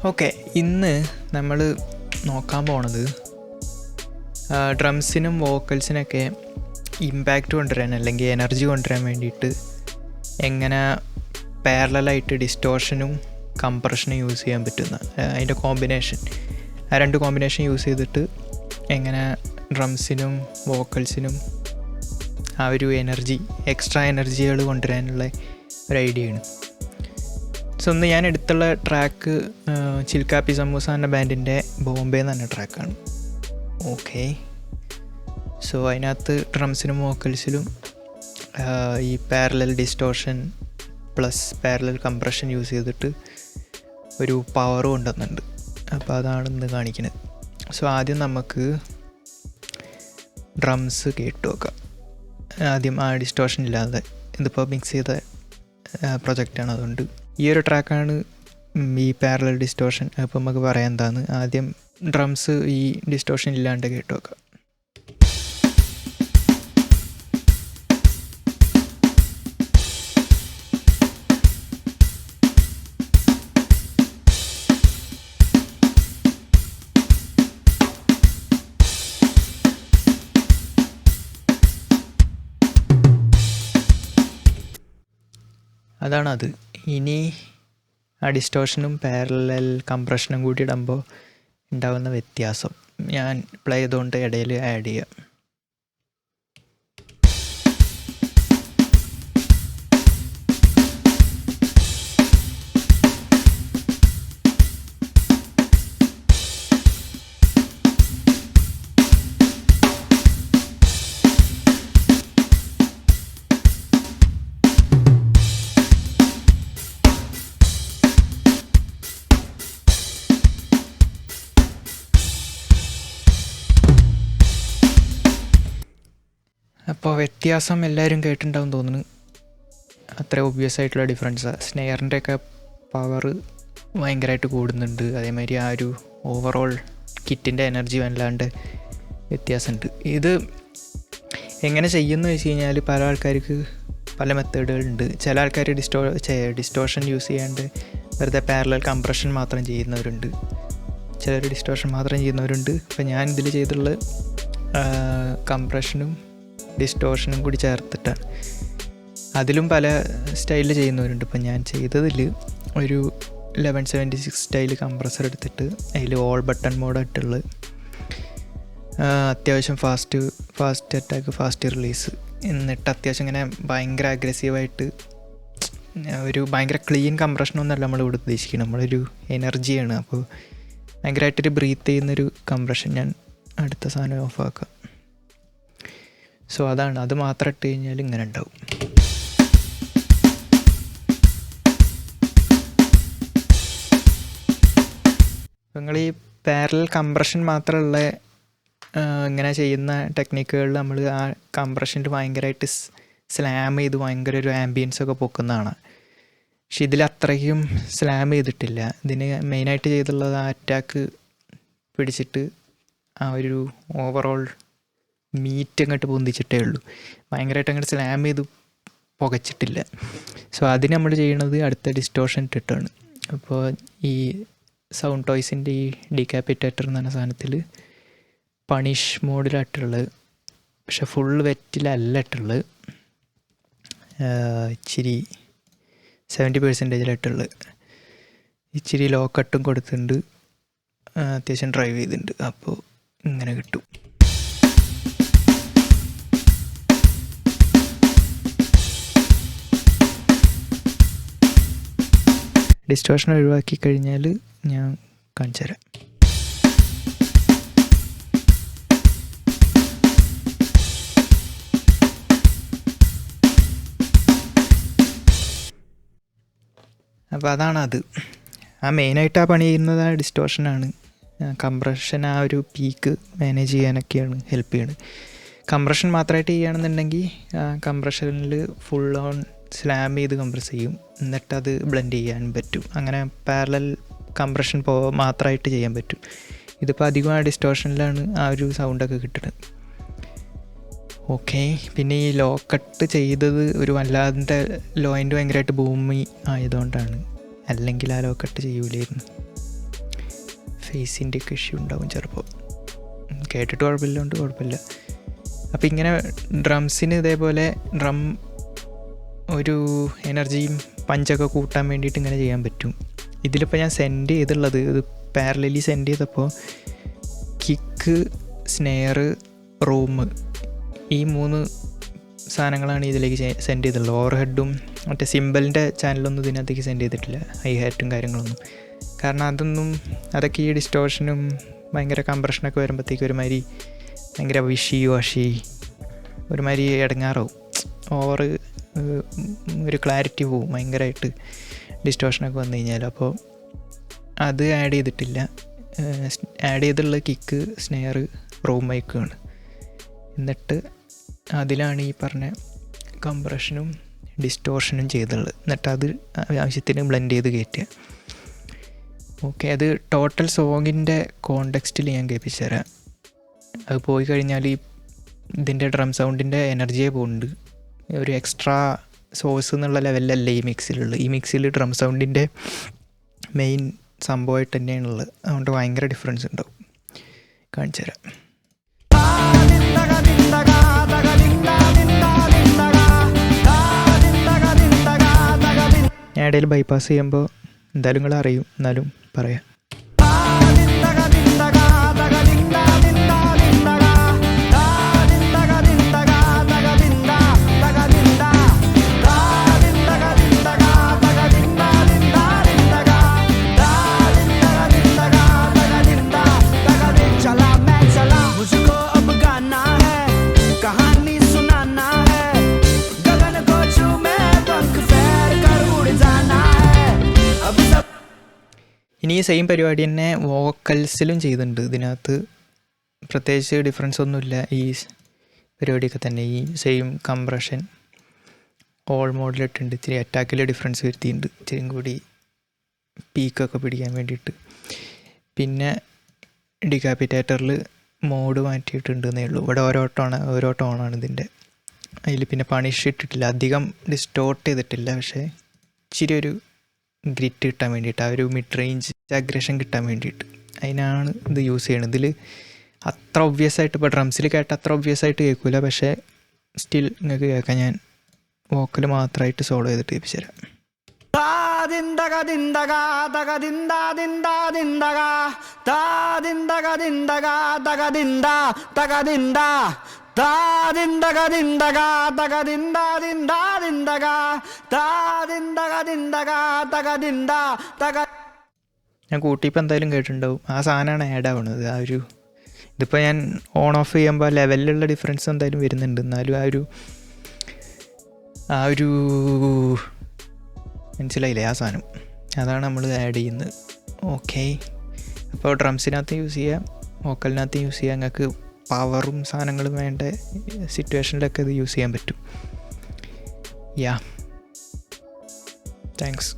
Okay, ഇന്ന് നമ്മൾ നോക്കാൻ പോണത് ഡ്രംസിനും വോക്കൽസിനൊക്കെ ഇമ്പാക്റ്റ് കൊണ്ടുവരാൻ അല്ലെങ്കിൽ എനർജി കൊണ്ടുവരാൻ വേണ്ടിയിട്ട് എങ്ങനെ പാരലലായിട്ട് ഡിസ്റ്റോർഷനും കംപ്രഷനും യൂസ് ചെയ്യാൻ പറ്റുന്ന അതിൻ്റെ കോമ്പിനേഷൻ, ആ രണ്ട് കോമ്പിനേഷൻ യൂസ് ചെയ്തിട്ട് എങ്ങനെ ഡ്രംസിനും വോക്കൽസിനും ആ ഒരു എനർജി, എക്സ്ട്രാ എനർജികൾ കൊണ്ടുവരാനുള്ള ഒരു ഐഡിയയാണ്. സോ ഒന്ന് ഞാൻ എടുത്തുള്ള ട്രാക്ക് ചിൽക്കാപ്പി സമൂസ എന്ന ബാൻഡിൻ്റെ ബോംബെ എന്ന് പറഞ്ഞ ട്രാക്കാണ്. ഓക്കെ, സോ അതിനകത്ത് ഡ്രംസിനും വോക്കൽസിലും ഈ parallel distortion plus parallel compression use ചെയ്തിട്ട് ഒരു പവർ കൊണ്ടുവന്നുണ്ട്. അപ്പോൾ അതാണ് ഇന്ന് കാണിക്കുന്നത്. സോ ആദ്യം നമുക്ക് ഡ്രംസ് കേട്ട് നോക്കാം. ആദ്യം ആ ഡിസ്റ്റോർഷൻ ഇല്ലാതെ, ഇതിപ്പോൾ മിക്സ് ചെയ്ത പ്രൊജക്റ്റാണ്, അതുകൊണ്ട് ഈ ഒരു ട്രാക്കാണ് ഈ പാരലൽ ഡിസ്റ്റോർഷൻ. അപ്പോൾ നമുക്ക് പറയാം എന്താണ്. ആദ്യം ഡ്രംസ് ഈ ഡിസ്റ്റോർഷൻ ഇല്ലാണ്ട് കേട്ട് നോക്കാം. അതാണത്. ഇനി ആ ഡിസ്റ്റോർഷനും പാരലൽ കംപ്രഷനും കൂടി ഇടുമ്പോൾ ഉണ്ടാകുന്ന വ്യത്യാസം ഞാൻ പ്ലേ ചെയ്തുകൊണ്ട് ഇടയിൽ ആഡ് ചെയ്യാം. അപ്പോൾ വ്യത്യാസം എല്ലാവരും കേട്ടിട്ടുണ്ടാവും തോന്നുന്നു. അത്ര ഒബ്വിയസ് ആയിട്ടുള്ള ഡിഫറൻസാണ്. സ്നെയറിൻ്റെയൊക്കെ പവർ ഭയങ്കരമായിട്ട് കൂടുന്നുണ്ട്. അതേമാതിരി ആ ഒരു ഓവറോൾ കിറ്റിൻ്റെ എനർജി വല്ലാണ്ട് വ്യത്യാസമുണ്ട്. ഇത് എങ്ങനെ ചെയ്യുമെന്ന് വെച്ച് കഴിഞ്ഞാൽ പല ആൾക്കാർക്ക് പല മെത്തേഡുകളുണ്ട്. ചില ആൾക്കാർ ഡിസ്റ്റോർഷൻ യൂസ് ചെയ്യാണ്ട് വെറുതെ പാരലൽ കംപ്രഷൻ മാത്രം ചെയ്യുന്നവരുണ്ട്. ചിലർ ഡിസ്റ്റോർഷൻ മാത്രം ചെയ്യുന്നവരുണ്ട്. അപ്പോൾ ഞാൻ ഇതിൽ ചെയ്തിട്ടുള്ള കംപ്രഷനും ഡിസ്റ്റോർഷനും കൂടി ചേർത്തിട്ടാണ്. അതിലും പല സ്റ്റൈലിൽ ചെയ്യുന്നവരുണ്ട്. ഇപ്പം ഞാൻ ചെയ്തതിൽ ഒരു 1176 സ്റ്റൈൽ കംപ്രസർ എടുത്തിട്ട് അതിൽ ഓൾ ബട്ടൺ മോഡായിട്ടുള്ള അത്യാവശ്യം ഫാസ്റ്റ് അറ്റാക്ക്, ഫാസ്റ്റ് റിലീസ്, എന്നിട്ട് അത്യാവശ്യം ഇങ്ങനെ ഭയങ്കര അഗ്രസീവായിട്ട് ഒരു ഭയങ്കര ക്ലീൻ കംപ്രഷനൊന്നുമല്ല നമ്മളിവിടെ ഉദ്ദേശിക്കുന്നത്. നമ്മളൊരു എനർജിയാണ്. അപ്പോൾ ഭയങ്കരമായിട്ടൊരു ബ്രീത്ത് ചെയ്യുന്നൊരു കംപ്രഷൻ. ഞാൻ അടുത്ത സാധനം ഓഫാക്കാം. സോ അതാണ്, അത് മാത്രം ഇട്ട് കഴിഞ്ഞാൽ ഇങ്ങനെ ഉണ്ടാവും. നിങ്ങൾ ഈ പാരലൽ കംപ്രഷൻ മാത്രമുള്ള ഇങ്ങനെ ചെയ്യുന്ന ടെക്നിക്കുകളിൽ നമ്മൾ ആ കംപ്രഷനിൽ ഭയങ്കരമായിട്ട് സ്ലാം ചെയ്ത് ഭയങ്കര ഒരു ആംബിയൻസൊക്കെ പൊക്കുന്നതാണ്. പക്ഷെ ഇതിൽ അത്രയ്ക്കും സ്ലാം ചെയ്തിട്ടില്ല. ഇതിന് മെയിനായിട്ട് ചെയ്തിട്ടുള്ളത് ആ അറ്റാക്ക് പിടിച്ചിട്ട് ആ ഒരു ഓവറോൾ മീറ്റ് അങ്ങോട്ട് പൊന്തിച്ചിട്ടേ ഉള്ളൂ. ഭയങ്കരമായിട്ട് അങ്ങോട്ട് സ്ലാം ചെയ്ത് പുകച്ചിട്ടില്ല. സോ അതിന് നമ്മൾ ചെയ്യണത് അടുത്ത ഡിസ്റ്റോർഷൻ ഇട്ടിട്ടാണ്. അപ്പോൾ ഈ സൗണ്ട് ടോയ്സിൻ്റെ ഈ ഡീകാപ്പിറ്റേറ്റർ എന്ന് പറഞ്ഞ സാധനത്തിൽ പണിഷ് മോഡിലായിട്ടുള്ളത്, പക്ഷെ ഫുൾ വെറ്റിലല്ല ഇട്ടുള്ളത്, ഇച്ചിരി 70% ഇച്ചിരി ലോ കട്ടും കൊടുത്തിട്ടുണ്ട്, അത്യാവശ്യം ഡ്രൈവ് ചെയ്തിട്ടുണ്ട്. അപ്പോൾ ഇങ്ങനെ കിട്ടും. ഡിസ്റ്റോർഷൻ ഒഴിവാക്കി കഴിഞ്ഞാൽ ഞാൻ കാണിച്ചു തരാം. അപ്പോൾ അതാണത്. ആ മെയിനായിട്ട് ആ പണി ചെയ്യുന്നത് ആ ഡിസ്റ്റോർഷനാണ്. കംപ്രഷൻ ആ ഒരു പീക്ക് മാനേജ് ചെയ്യാനൊക്കെയാണ് ഹെൽപ്പ് ചെയ്യണത്. കംപ്രഷൻ മാത്രമായിട്ട് ചെയ്യുകയാണെന്നുണ്ടെങ്കിൽ കംപ്രഷനിൽ ഫുൾ ഓൺ സ്ലാം ചെയ്ത് കംപ്രസ് ചെയ്യും, എന്നിട്ടത് ബ്ലെൻഡ് ചെയ്യാൻ പറ്റും. അങ്ങനെ പാരലൽ കംപ്രഷൻ മാത്രമായിട്ട് ചെയ്യാൻ പറ്റും. ഇതിപ്പോൾ അധികം ആ ഡിസ്റ്റോർഷനിലാണ് ആ ഒരു സൗണ്ടൊക്കെ കിട്ടുന്നത്. ഓക്കെ, പിന്നെ ഈ ലോ കട്ട് ചെയ്തത് ഒരു വല്ലാതെ ലോ എൻഡ് ഭയങ്കരമായിട്ട് ഭൂമി ആയതുകൊണ്ടാണ്. അല്ലെങ്കിൽ ആ ലോ കട്ട് ചെയ്യൂലായിരുന്നു. ഫേസിൻ്റെ ഒക്കെ ഇഷ്യൂ ഉണ്ടാവും ചിലപ്പോൾ. കേട്ടിട്ട് കുഴപ്പമില്ല. അപ്പോൾ ഇങ്ങനെ ഡ്രംസിന് ഇതേപോലെ ഡ്രം ഒരു എനർജിയും പഞ്ചൊക്കെ കൂട്ടാൻ വേണ്ടിയിട്ട് ഇങ്ങനെ ചെയ്യാൻ പറ്റും. ഇതിലിപ്പോൾ ഞാൻ സെൻഡ് ചെയ്തുള്ളത് ഇത് പാരലലി സെൻഡ് ചെയ്തപ്പോൾ കിക്ക്, സ്നെയർ, റൂം ഈ 3 സാധനങ്ങളാണ് ഇതിലേക്ക് സെൻഡ് ചെയ്തിട്ടുള്ളത്. ഓവർ ഹെഡും മറ്റേ സിമ്പിളിൻ്റെ ചാനലൊന്നും ഇതിനകത്തേക്ക് സെൻഡ് ചെയ്തിട്ടില്ല, ഹൈ ഹാറ്റും കാര്യങ്ങളൊന്നും. കാരണം അതൊക്കെ ഈ ഡിസ്റ്റോർഷനും ഭയങ്കര കംപ്രഷനൊക്കെ വരുമ്പോഴത്തേക്ക് ഒരുമാതിരി ഭയങ്കര വാഷി ഒരുമാതിരി ഇടങ്ങാറാവും. ഓവർ ഒരു ക്ലാരിറ്റി പോവും ഭയങ്കരമായിട്ട് ഡിസ്റ്റോർഷനൊക്കെ വന്നു കഴിഞ്ഞാൽ. അപ്പോൾ അത് ആഡ് ചെയ്തിട്ടില്ല. ആഡ് ചെയ്തിട്ടുള്ള കിക്ക്, സ്നെയർ, റൂം മൈക്കാണ്. എന്നിട്ട് അതിലാണ് ഈ പറഞ്ഞ കംപ്രഷനും ഡിസ്റ്റോർഷനും ചെയ്തുള്ളത്. എന്നിട്ട് അത് ആവശ്യത്തിന് ബ്ലെൻഡ് ചെയ്ത് കയറ്റുക. ഓക്കെ, അത് ടോട്ടൽ സോങ്ങിൻ്റെ കോണ്ടെക്സ്റ്റിൽ ഞാൻ കേൾപ്പിച്ചു തരാം. അത് പോയി കഴിഞ്ഞാൽ ഇതിൻ്റെ ഡ്രം സൗണ്ടിൻ്റെ എനർജിയെ പോകുന്നുണ്ട്. ഒരു എക്സ്ട്രാ സോഴ്സ് എന്നുള്ള ലെവലിലല്ല ഈ മിക്സിലുള്ളത്. ഈ മിക്സിൽ ഡ്രം സൗണ്ടിൻ്റെ മെയിൻ സംഭവമായിട്ട് തന്നെയാണുള്ളത്. അതുകൊണ്ട് ഭയങ്കര ഡിഫറൻസ് ഉണ്ടാവും. കാണിച്ചു തരാം. ഞാൻ ഇടയിൽ ബൈപ്പാസ് ചെയ്യുമ്പോൾ എന്തായാലും നിങ്ങൾ അറിയും, എന്നാലും പറയാം. ഇനി ഈ സെയിം പരിപാടി തന്നെ വോക്കൽസിലും ചെയ്തിട്ടുണ്ട്. ഇതിനകത്ത് പ്രത്യേകിച്ച് ഡിഫറൻസ് ഒന്നുമില്ല. ഈ പരിപാടിയൊക്കെ തന്നെ ഈ സെയിം കംപ്രഷൻ ഓൾ മോഡിലിട്ടുണ്ട്. ഇച്ചിരി അറ്റാക്കിൽ ഡിഫറൻസ് വരുത്തിയിട്ടുണ്ട്, ഇച്ചിരി കൂടി പീക്കൊക്കെ പിടിക്കാൻ വേണ്ടിയിട്ട്. പിന്നെ ഡിക്കാപ്പിറ്റേറ്ററിൽ മോഡ് മാറ്റിയിട്ടുണ്ട് എന്നേ ഉള്ളൂ. ഇവിടെ ഓരോ ടോണാണ് ഇതിൻ്റെ. അതിൽ പിന്നെ പണിഷ് ഇട്ടിട്ടില്ല, അധികം ഡിസ്റ്റോർട്ട് ചെയ്തിട്ടില്ല. പക്ഷേ ഇച്ചിരി ഒരു ഗ്രിറ്റ് കിട്ടാൻ വേണ്ടിയിട്ട്, ആ ഒരു മിഡ് റേഞ്ച് അഗ്രഷൻ കിട്ടാൻ വേണ്ടിയിട്ട് അതിനാണ് ഇത് യൂസ് ചെയ്യണത്. ഇതിൽ അത്ര ഒബ്വിയസ് ആയിട്ട് ഇപ്പോൾ ഡ്രംസിൽ കേട്ട അത്ര ഒബ്വിയസ് ആയിട്ട് കേൾക്കില്ല. പക്ഷേ സ്റ്റിൽ നിങ്ങൾക്ക് കേൾക്കാൻ ഞാൻ വോക്കൽ മാത്രമായിട്ട് സോളോ ചെയ്തിട്ട് കേൾപ്പിച്ചു തരാം. ഞാൻ കൂട്ടിയപ്പോൾ എന്തായാലും കേട്ടിട്ടുണ്ടാവും. ആ സാധനമാണ് ആഡ് ആവുന്നത്. ഇതിപ്പോൾ ഞാൻ ഓൺ ഓഫ് ചെയ്യുമ്പോൾ ലെവലിലുള്ള ഡിഫറൻസ് എന്തായാലും വരുന്നുണ്ട്. എന്നാലും ആ ഒരു മനസ്സിലായില്ലേ, ആ സാധനം അതാണ് നമ്മൾ ആഡ് ചെയ്യുന്നത്. ഓക്കെ, അപ്പോൾ ഡ്രംസിനകത്ത് യൂസ് ചെയ്യാം, വോക്കലിനകത്ത് യൂസ് ചെയ്യാം. നിങ്ങൾക്ക് പവറും സാധനങ്ങളും വേണ്ട സിറ്റുവേഷനിലൊക്കെ ഇത് യൂസ് ചെയ്യാൻ പറ്റും. യാ, താങ്ക്സ്.